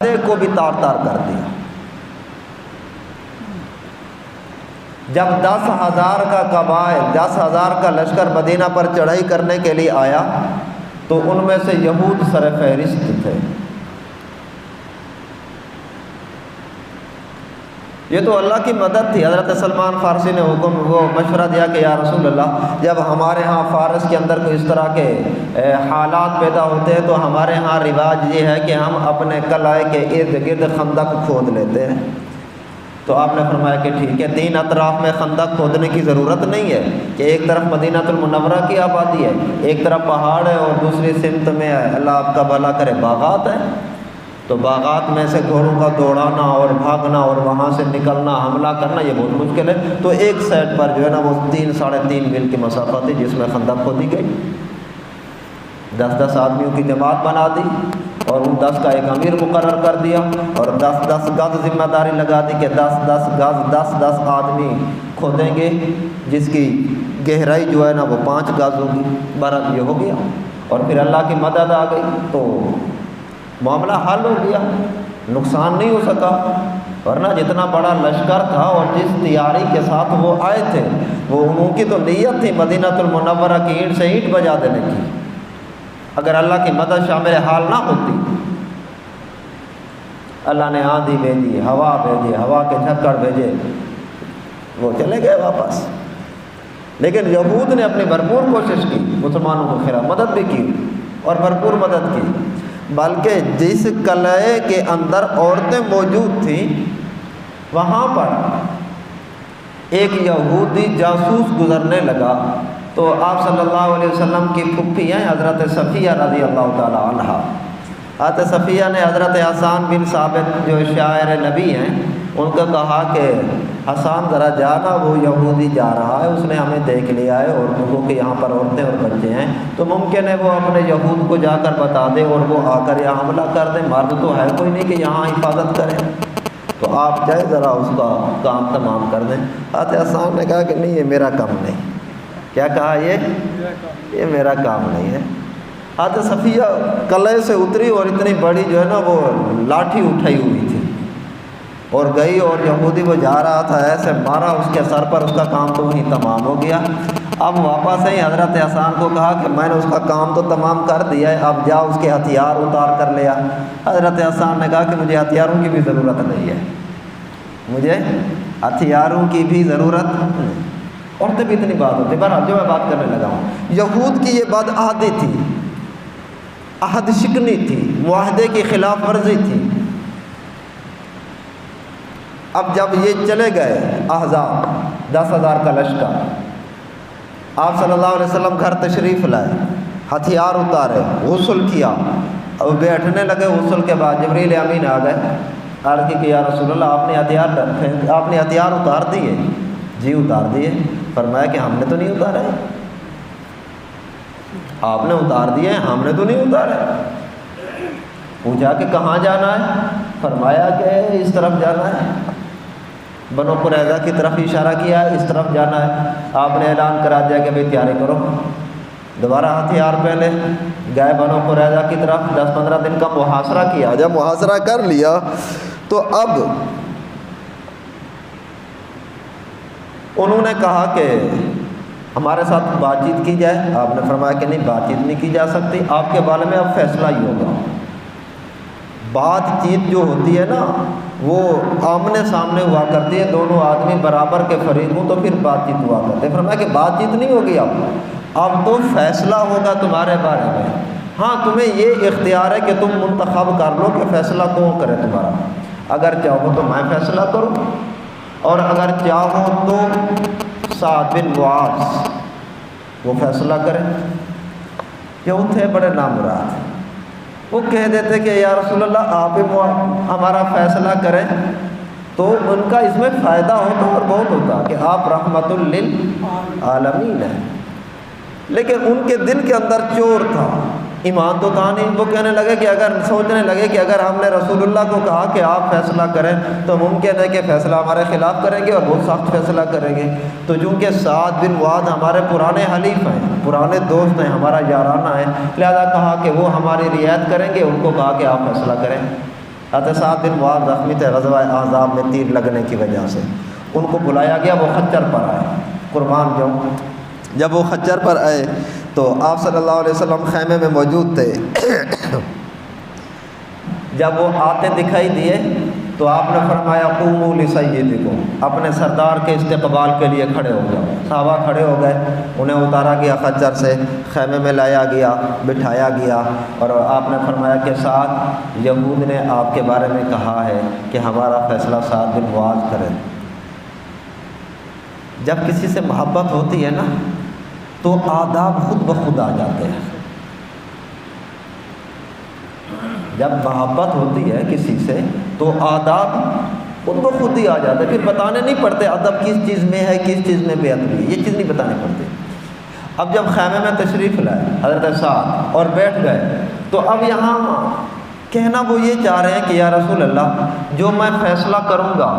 کو بھی تار تار کر دیا۔ جب 10,000 کا قبائل 10,000 کا لشکر مدینہ پر چڑھائی کرنے کے لیے آیا تو ان میں سے یہود سر فہرست تھے۔ یہ تو اللہ کی مدد تھی۔ حضرت سلمان فارسی نے وہ مشورہ دیا کہ یا رسول اللہ، جب ہمارے ہاں فارس کے اندر کوئی اس طرح کے حالات پیدا ہوتے ہیں تو ہمارے ہاں رواج یہ ہے کہ ہم اپنے قلعے کے ارد گرد خندق کھود لیتے ہیں۔ تو آپ نے فرمایا کہ ٹھیک ہے، 3 اطراف میں خندق کھودنے کی ضرورت نہیں ہے کہ ایک طرف مدینہ المنورہ کی آبادی ہے، ایک طرف پہاڑ ہے اور دوسری سمت میں اللہ آپ کا بھلا کرے باغات ہیں، تو باغات میں سے گھوڑوں کا دوڑانا اور بھاگنا اور وہاں سے نکلنا حملہ کرنا یہ بہت مشکل ہے۔ تو ایک سائڈ پر جو ہے نا وہ 3-3.5 میل کی مسافت تھی جس میں خندق کھودی گئی۔ 10 آدمیوں کی جماعت بنا دی اور ان 10 کا ایک امیر مقرر کر دیا اور 10 گز ذمہ داری لگا دی کہ 10 گز 10 آدمی کھودیں گے، جس کی گہرائی جو ہے نا وہ 5 گز ہوگی۔ برحال یہ ہو گیا اور پھر اللہ کی مدد آ گئی تو معاملہ حل ہو گیا، نقصان نہیں ہو سکا، ورنہ جتنا بڑا لشکر تھا اور جس تیاری کے ساتھ وہ آئے تھے وہ ان کی تو نیت تھی مدینہ المنورہ کی اینٹ سے اینٹ بجا دینے کی۔ اگر اللہ کی مدد شامل حال نہ ہوتی، اللہ نے آندھی بھیجی، ہوا بھیجی، ہوا کے جھکڑ بھیجے، وہ چلے گئے واپس۔ لیکن یہود نے اپنی بھرپور کوشش کی، مسلمانوں کو خلاف مدد بھی کی اور بھرپور مدد کی، بلکہ جس قلعے کے اندر عورتیں موجود تھیں وہاں پر ایک یہودی جاسوس گزرنے لگا تو آپ صلی اللہ علیہ وسلم کی پھپھی ہیں حضرت صفیہ رضی اللہ تعالی عنہ، حضرت صفیہ نے حضرت حسان بن ثابت جو شاعر نبی ہیں ان کو کہا کہ حسان ذرا جانا، وہ یہودی جا رہا ہے، اس نے ہمیں دیکھ لیا ہے اور لوگوں کے یہاں پر عورتیں اور بچے ہیں، تو ممکن ہے وہ اپنے یہود کو جا کر بتا دے اور وہ آ کر یہاں حملہ کر دیں، مرد تو ہے کوئی نہیں کہ یہاں حفاظت کریں، تو آپ چاہے ذرا اس کا کام تمام کر دیں۔ حضرت حسان نے کہا کہ نہیں، یہ میرا کام نہیں۔ کیا کہا؟ یہ میرا کام نہیں ہے۔ حضرت صفیہ قلعے سے اتری اور اتنی بڑی جو ہے نا وہ لاٹھی اٹھائی ہوئی تھی اور گئی اور یہودی وہ جا رہا تھا، ایسے مارا اس کے سر پر، اس کا کام تو وہیں تمام ہو گیا۔ اب واپس ہی حضرت حسان کو کہا کہ میں نے اس کا کام تو تمام کر دیا ہے، اب جا اس کے ہتھیار اتار کر لیا۔ حضرت حسان نے کہا کہ مجھے ہتھیاروں کی بھی ضرورت نہیں ہے، مجھے ہتھیاروں کی بھی ضرورت نہیں۔ عورتیں بھی اتنی بات ہوتی، بہرحال جو میں بات کرنے لگا ہوں، یہود کی یہ بد عہدی تھی، عہد شکنی تھی، معاہدے کی خلاف ورزی تھی۔ اب جب یہ چلے گئے احزاب 10,000 کا لشکر، آپ صلی اللہ علیہ وسلم گھر تشریف لائے، ہتھیار اتارے، غسل کیا اور بیٹھنے لگے۔ غسل کے بعد جبریل امین آ گئے، عرض کی کہ یا رسول اللہ آپ نے ہتھیار اتار دیے؟ جی اتار دیے۔ فرمایا کہ ہم نے تو نہیں اتارے۔ آپ نے اتار دیے، ہم نے تو نہیں اتارے۔ پوچھا کہ کہاں جانا ہے؟ فرمایا کہ اس طرف جانا ہے، بنو قریظہ کی طرف اشارہ کیا ہے، اس طرف جانا ہے۔ آپ نے اعلان کرا دیا کہ بھئی تیاری کرو، دوبارہ ہتھیار پہلے گئے بنو قریظہ کی طرف۔ 10-15 دن کا محاصرہ کیا۔ جب محاصرہ کر لیا تو اب انہوں نے کہا کہ ہمارے ساتھ بات چیت کی جائے۔ آپ نے فرمایا کہ نہیں، بات چیت نہیں کی جا سکتی، آپ کے بارے میں اب فیصلہ ہی ہوگا۔ بات چیت جو ہوتی ہے نا وہ آمنے سامنے ہوا کرتی ہے، دونوں آدمی برابر کے فریق ہوں تو پھر بات چیت ہوا کرتے۔ فرمایا کہ بات چیت نہیں ہوگی، اب تو فیصلہ ہوگا تمہارے بارے میں۔ ہاں تمہیں یہ اختیار ہے کہ تم منتخب کر لو کہ فیصلہ کون کرے تمہارا، اگر چاہو تو میں فیصلہ کروں اور اگر چاہو تو سعد بن معاذ وہ فیصلہ کریں۔ یہ تھے بڑے نامراد، وہ کہہ دیتے کہ یا رسول اللہ آپ ہمارا فیصلہ کریں تو ان کا اس میں فائدہ ہوتا اور بہت ہوتا کہ آپ رحمت للعالمین ہیں، لیکن ان کے دل کے اندر چور تھا، ایمان تو تھا نہیں۔ وہ کہنے لگے کہ سوچنے لگے کہ اگر ہم نے رسول اللہ کو کہا کہ آپ فیصلہ کریں تو ممکن ہے کہ فیصلہ ہمارے خلاف کریں گے اور بہت سخت فیصلہ کریں گے، تو چونکہ سعد بن معاذ ہمارے پرانے حلیف ہیں، پرانے دوست ہیں، ہمارا یارانہ ہے، لہذا کہا کہ وہ ہماری رعایت کریں گے، ان کو کہا کہ آپ فیصلہ کریں۔ حضرت سعد بن معاذ زخمی تھے غزوہ احزاب میں تیر لگنے کی وجہ سے، ان کو بلایا گیا، وہ خچر پر آئے قربان جو، جب وہ خچر پر آئے تو آپ صلی اللہ علیہ وسلم خیمے میں موجود تھے۔ جب وہ آتے دکھائی دیے تو آپ نے فرمایا قوموا لسیدکم، اپنے سردار کے استقبال کے لیے کھڑے ہو جاؤ۔ صحابہ کھڑے ہو گئے، انہیں اتارا گیا خچر سے، خیمے میں لایا گیا، بٹھایا گیا، اور آپ نے فرمایا کہ سعد، یہود نے آپ کے بارے میں کہا ہے کہ ہمارا فیصلہ سعد بن معاذ کرے۔ جب کسی سے محبت ہوتی ہے نا تو آداب خود بخود آ جاتے ہیں۔ جب محبت ہوتی ہے کسی سے تو آداب خود بخود ہی آ جاتے ہیں، پھر بتانے نہیں پڑتے ادب کس چیز میں ہے، کس چیز میں بے ادبی ہے، یہ چیز نہیں بتانے پڑتے۔ اب جب خیمے میں تشریف لائے حضرت سعد اور بیٹھ گئے تو اب یہاں کہنا وہ یہ چاہ رہے ہیں کہ یا رسول اللہ، جو میں فیصلہ کروں گا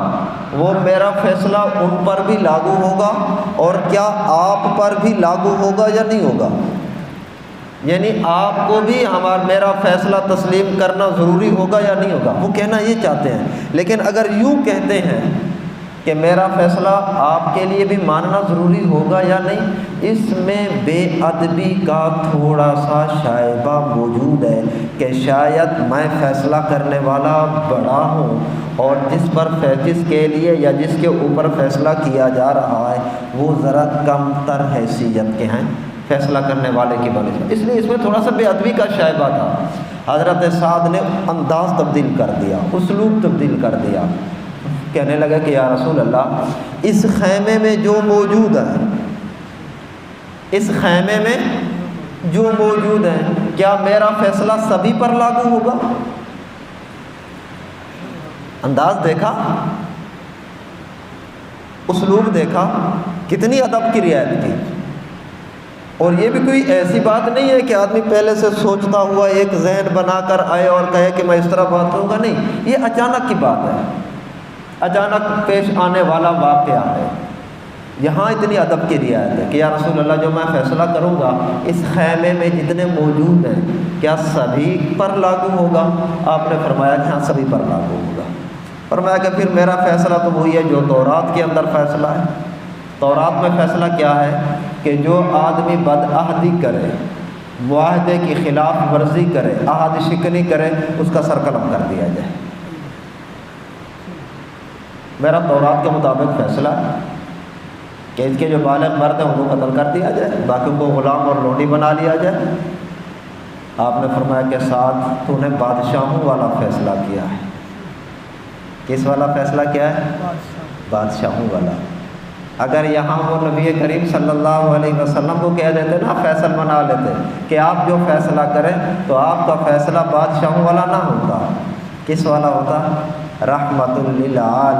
وہ میرا فیصلہ ان پر بھی لاگو ہوگا، اور کیا آپ پر بھی لاگو ہوگا یا نہیں ہوگا؟ یعنی آپ کو بھی میرا فیصلہ تسلیم کرنا ضروری ہوگا یا نہیں ہوگا؟ وہ کہنا یہ چاہتے ہیں، لیکن اگر یوں کہتے ہیں کہ میرا فیصلہ آپ کے لیے بھی ماننا ضروری ہوگا یا نہیں، اس میں بے ادبی کا تھوڑا سا شائبہ موجود ہے کہ شاید میں فیصلہ کرنے والا بڑا ہوں، اور جس کے لیے یا جس کے اوپر فیصلہ کیا جا رہا ہے وہ ذرا کم تر حیثیت کے ہیں فیصلہ کرنے والے کی بنسبت، اس لیے اس میں تھوڑا سا بے ادبی کا شائبہ تھا۔ حضرت سعد نے انداز تبدیل کر دیا، اسلوب تبدیل کر دیا، کہنے لگا کہ یا رسول اللہ، اس خیمے میں جو موجود ہے، اس خیمے میں جو موجود ہے، کیا میرا فیصلہ سبھی پر لاگو ہوگا؟ انداز دیکھا، اسلوب دیکھا، کتنی ادب کی رعایت کی۔ اور یہ بھی کوئی ایسی بات نہیں ہے کہ آدمی پہلے سے سوچتا ہوا ایک ذہن بنا کر آئے اور کہے کہ میں اس طرح بات کروں گا، نہیں، یہ اچانک کی بات ہے، اچانک پیش آنے والا واقعہ ہے۔ یہاں اتنی ادب کی رعایت ہے کہ یا رسول اللہ، جو میں فیصلہ کروں گا اس خیمے میں جتنے موجود ہیں کیا سبھی پر لاگو ہوگا؟ آپ نے فرمایا کہ ہاں سبھی پر لاگو ہوگا۔ فرمایا کہ پھر میرا فیصلہ تو وہی ہے جو تورات کے اندر فیصلہ ہے۔ تورات میں فیصلہ کیا ہے کہ جو آدمی بدعہدی کرے، معاہدے کی خلاف ورزی کرے، عہد شکنی کرے، اس کا سر قلم کر دیا جائے۔ میرا تورات کے مطابق فیصلہ ہے کہ اس کے جو بالغ مرد ہیں ان کو قتل کر دیا جائے، باقیوں کو غلام اور لونڈی بنا لیا جائے۔ آپ نے فرمایا کہ سعد، تو نے بادشاہوں والا فیصلہ کیا ہے۔ کس والا فیصلہ کیا ہے؟ بادشاہوں والا۔ اگر یہاں وہ نبی کریم صلی اللہ علیہ وسلم کو کہہ دیتے نا، فیصل بنا لیتے کہ آپ جو فیصلہ کریں، تو آپ کا فیصلہ بادشاہوں والا نہ ہوتا، کس والا ہوتا؟ رحمت للعالمین۔